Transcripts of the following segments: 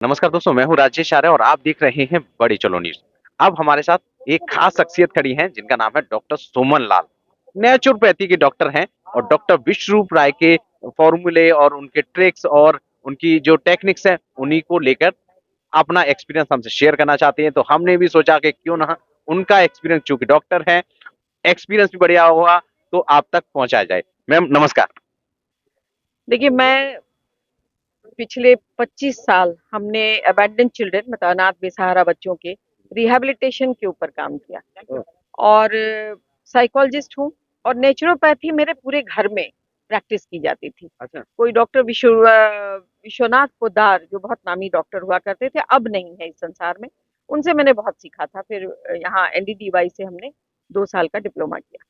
नमस्कार दोस्तों, मैं हूँ राजेश आर्य और आप देख रहे हैं बड़ी चलो न्यूज़। अब हमारे साथ एक खास शख्सियत खड़ी हैं जिनका नाम है डॉक्टर सुमन लाल। नेचुरोपैथी के डॉक्टर हैं और डॉक्टर विश्वरूप राय के फॉर्मूले और उनके ट्रिक्स और उनकी जो टेक्निक्स हैं उन्हीं को लेकर अपना एक्सपीरियंस हमसे शेयर करना चाहते हैं। तो हमने भी सोचा कि क्यों ना उनका एक्सपीरियंस, चूंकि डॉक्टर हैं, एक्सपीरियंस भी बढ़िया होगा तो आप तक पहुंचाया जाए। मैम नमस्कार। देखिए, मैं पिछले 25 साल हमने अबैंडन्ड चिल्ड्रन मतलब अनाथ बेसहारा बच्चों के रिहैबिलिटेशन के ऊपर काम किया और साइकोलॉजिस्ट हूँ और नेचुरोपैथी मेरे पूरे घर में प्रैक्टिस की जाती थी। अच्छा। कोई डॉक्टर विश्वनाथ पोद्दार जो बहुत नामी डॉक्टर हुआ करते थे, अब नहीं है इस संसार में। उनसे मैंने बहुत सीखा था। फिर यहाँ एनडीडीवाई से हमने 2 साल का डिप्लोमा किया।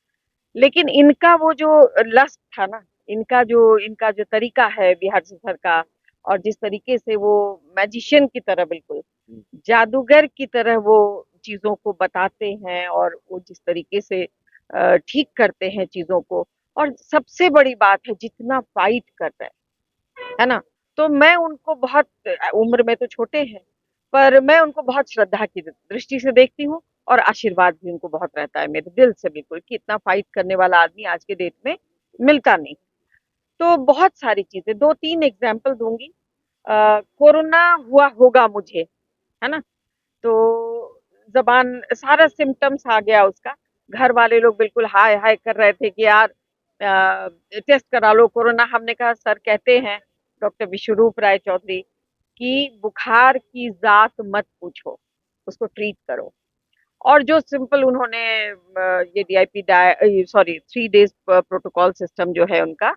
लेकिन इनका वो जो लस्ट था ना, इनका जो तरीका है बिहार सफर का, और जिस तरीके से वो मैजिशियन की तरह, बिल्कुल जादूगर की तरह वो चीजों को बताते हैं और वो जिस तरीके से ठीक करते हैं चीजों को। और सबसे बड़ी बात है जितना फाइट कर रहे हैं, है ना। तो मैं उनको बहुत, उम्र में तो छोटे हैं, पर मैं उनको बहुत श्रद्धा की दृष्टि से देखती हूँ और आशीर्वाद भी उनको बहुत रहता है मेरे दिल से, बिल्कुल, कि इतना फाइट करने वाला आदमी आज के डेट में मिलता नहीं। तो बहुत सारी चीजें, 2-3 एग्जाम्पल दूंगी। कोरोना हुआ होगा मुझे, है ना। तो जबान सारा सिम्टम्स आ गया उसका। घर वाले लोग बिल्कुल हाय हाय कर रहे थे कि यार टेस्ट करा लो कोरोना। हमने कहा सर, कहते हैं डॉक्टर विश्वरूप राय चौधरी कि बुखार की जात मत पूछो, उसको ट्रीट करो। और जो सिंपल उन्होंने ये DIP, sorry, 3 days protocol system जो है उनका,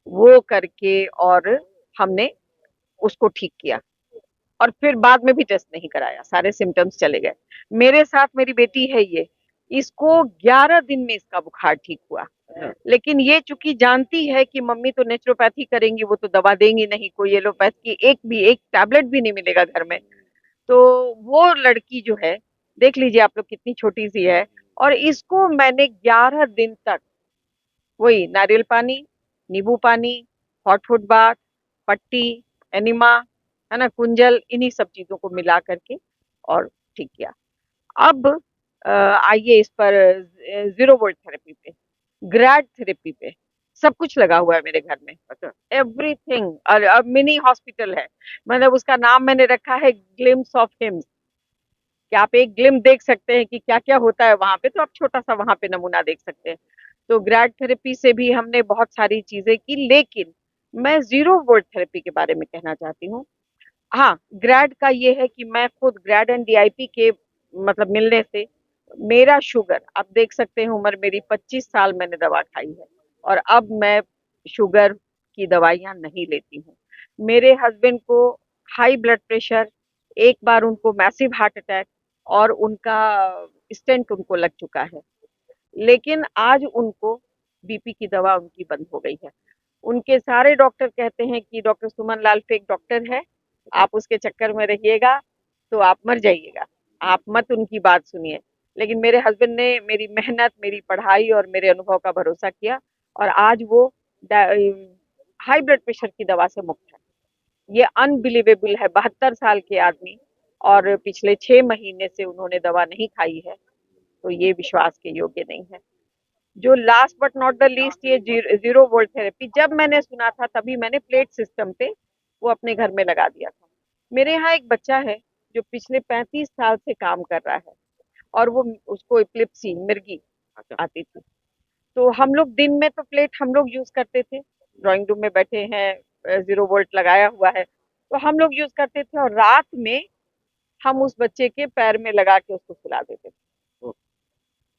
वो करके और हमने उसको ठीक किया। और फिर बाद में भी टेस्ट नहीं कराया, सारे सिम्टम्स चले गए। मेरे साथ मेरी बेटी है ये, इसको 11 दिन में इसका बुखार ठीक हुआ। लेकिन ये चूंकि जानती है कि मम्मी तो नेचुरोपैथी करेंगी, वो तो दवा देंगी नहीं, कोई एलोपैथी की एक टैबलेट भी नहीं मिलेगा घर में। तो वो लड़की जो है, देख लीजिए आप लोग कितनी छोटी सी है, और इसको मैंने 11 दिन तक वही नारियल पानी, नींबू पानी, हॉट फुट बाथ, पट्टी, एनिमा, है ना, कुंजल, इन्हीं सब चीजों को मिला करके और ठीक किया। अब आइए इस पर, जीरो वोल्ट थेरेपी पे, ग्रैड थेरेपी पे, सब कुछ लगा हुआ है मेरे घर में। अच्छा, एवरीथिंग। और अब मिनी हॉस्पिटल है, मतलब उसका नाम मैंने रखा है ग्लिम्स ऑफ हिम्स, कि आप एक ग्लिम देख सकते हैं कि क्या क्या होता है वहां पे, तो आप छोटा सा वहां पे नमूना देख सकते हैं। तो ग्रैड थेरेपी से भी हमने बहुत सारी चीजें की, लेकिन मैं जीरो वोल्ट थेरेपी के बारे में कहना चाहती हूँ। हाँ, ग्रैड का ये है कि मैं खुद ग्रैड एंड डीआईपी के मतलब मिलने से मेरा शुगर, आप देख सकते हैं, उम्र मेरी 25 साल, मैंने दवा खाई है और अब मैं शुगर की दवाइयां नहीं लेती हूँ। मेरे हस्बैंड को हाई ब्लड प्रेशर, एक बार उनको मैसिव हार्ट अटैक, और उनका स्टेंट उनको लग चुका है। लेकिन आज उनको बीपी की दवा उनकी बंद हो गई है। उनके सारे डॉक्टर कहते हैं कि डॉक्टर सुमन लाल फेक डॉक्टर है, आप उसके चक्कर में रहिएगा तो आप मर जाइएगा, आप मत उनकी बात सुनिए। लेकिन मेरे हस्बैंड ने मेरी मेहनत, मेरी पढ़ाई और मेरे अनुभव का भरोसा किया, और आज वो हाई ब्लड प्रेशर की दवा से मुक्त है। ये अनबिलीवेबल है, 72 साल के आदमी, और पिछले 6 महीने से उन्होंने दवा नहीं खाई है। तो ये विश्वास के योग्य नहीं है। जो last but not the least, ये जीरो वोल्ट थेरेपी जब मैंने सुना था, तभी मैंने प्लेट सिस्टम पे वो अपने घर में लगा दिया था। मेरे यहाँ एक बच्चा है जो पिछले 35 साल से काम कर रहा है, और वो, उसको एपिलेप्सी, मिर्गी आती थी। तो हम लोग दिन में तो प्लेट हम लोग यूज करते थे, ड्राइंग रूम में बैठे हैं, जीरो वोल्ट लगाया हुआ है, तो हम लोग यूज करते थे, और रात में हम उस बच्चे के पैर में लगा के उसको सुला देते थे।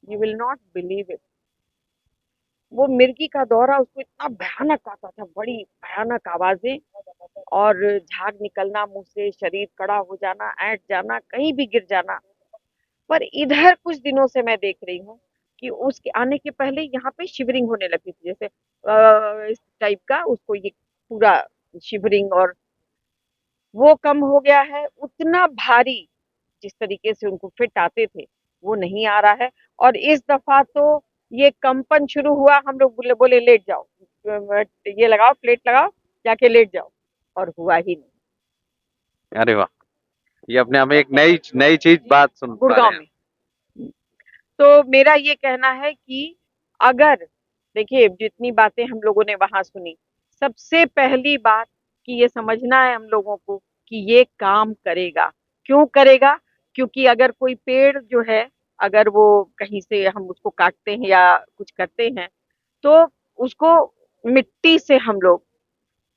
You will not believe it, वो मिर्गी का दौरा उसको इतना भयानक आता था, बड़ी भयानक आवाजें, और झाग निकलना मुंह से, शरीर कड़ा हो जाना, ऐंठ जाना, कहीं भी गिर जाना। पर इधर कुछ दिनों से मैं देख रही हूँ कि उसके आने के पहले यहाँ पे शिवरिंग होने लगी थी, जैसे इस टाइप का उसको ये पूरा शिवरिंग, और वो कम हो गया है। उतना भारी जिस तरीके से उनको फिट आते थे, वो नहीं आ रहा है। और इस दफा तो ये कंपन शुरू हुआ, हम लोग बोले बोले लेट जाओ, ये लगाओ, प्लेट लगाओ, जाके लेट जाओ, और हुआ ही नहीं। अरे वाह! ये अपने आप में एक नई नई चीज़ बात सुन पा रहे गुड़गांव हैं। में। तो मेरा ये कहना है कि अगर देखिए जितनी बातें हम लोगों ने वहां सुनी, सबसे पहली बात कि ये समझना है हम लोगों को कि ये काम करेगा। क्यों करेगा? क्योंकि अगर कोई पेड़ जो है, अगर वो कहीं से हम उसको काटते हैं या कुछ करते हैं, तो उसको मिट्टी से हम लोग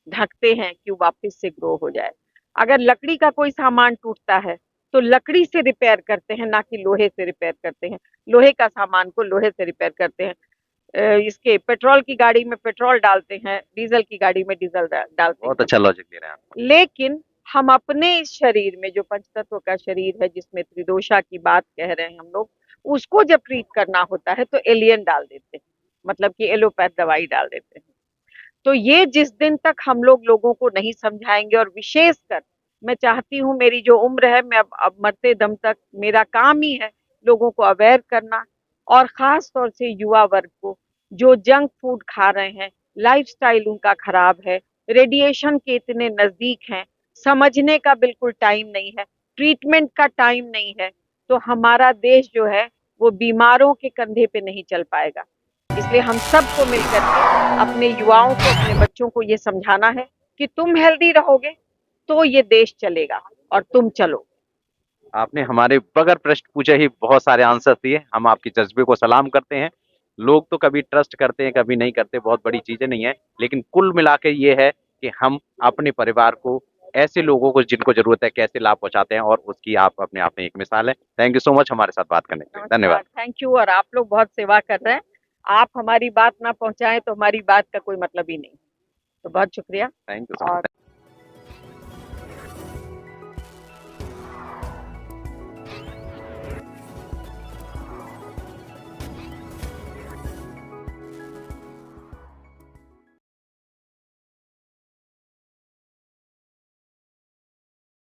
ढकते हैं कि वापस से ग्रो हो जाए। अगर लकड़ी का कोई सामान टूटता है तो लकड़ी से रिपेयर करते हैं, ना कि लोहे से रिपेयर करते हैं। लोहे का सामान को लोहे से रिपेयर करते हैं। इसके पेट्रोल की गाड़ी में पेट्रोल डालते हैं, डीजल की गाड़ी में डीजल डालते बहुत हैं। अच्छा लॉजिक दे रहे हैं आप। लेकिन हम अपने इस शरीर में जो पंच तत्व का शरीर है, जिसमें त्रिदोषा की बात कह रहे हैं हम लोग, उसको जब ट्रीट करना होता है तो एलियन डाल देते हैं, मतलब कि एलोपैथ दवाई डाल देते हैं। तो ये जिस दिन तक हम लोग लोगों को नहीं समझाएंगे, और विशेषकर मैं चाहती हूँ मेरी जो उम्र है, मैं अब मरते दम तक मेरा काम ही है लोगों को अवेयर करना, और खास तौर से युवा वर्ग को जो जंक फूड खा रहे हैं, लाइफस्टाइल उनका खराब है, रेडिएशन के इतने नजदीक हैं, समझने का बिल्कुल टाइम नहीं है, ट्रीटमेंट का टाइम नहीं है, तो हमारा देश जो है वो बीमारों के कंधे पे नहीं चल पाएगा। इसलिए हम सबको मिलकर के अपने युवाओं को, अपने बच्चों को ये समझाना है कि तुम हेल्दी रहोगे तो ये देश चलेगा, और तुम चलो। आपने हमारे बगैर प्रश्न पूछे ही बहुत सारे आंसर दिए। हम आपके जज्बे को सलाम करते हैं। लोग तो कभी ट्रस्ट करते हैं, कभी नहीं करते, बहुत बड़ी चीज़ें नहीं है। लेकिन कुल मिला के ये है कि हम अपने परिवार को, ऐसे लोगों को जिनको ज़रूरत है, कैसे लाभ पहुँचाते हैं, और उसकी आप अपने आप में एक मिसाल हैं। थैंक यू सो मच हमारे साथ बात करने के लिए। नमस्कार, धन्यवाद। Thank you. और आप लोग बहुत सेवा कर रहे हैं। आप हमारी बात ना पहुंचाएं तो हमारी बात का कोई मतलब ही नहीं। तो बहुत शुक्रिया। थैंक यू सो और मच।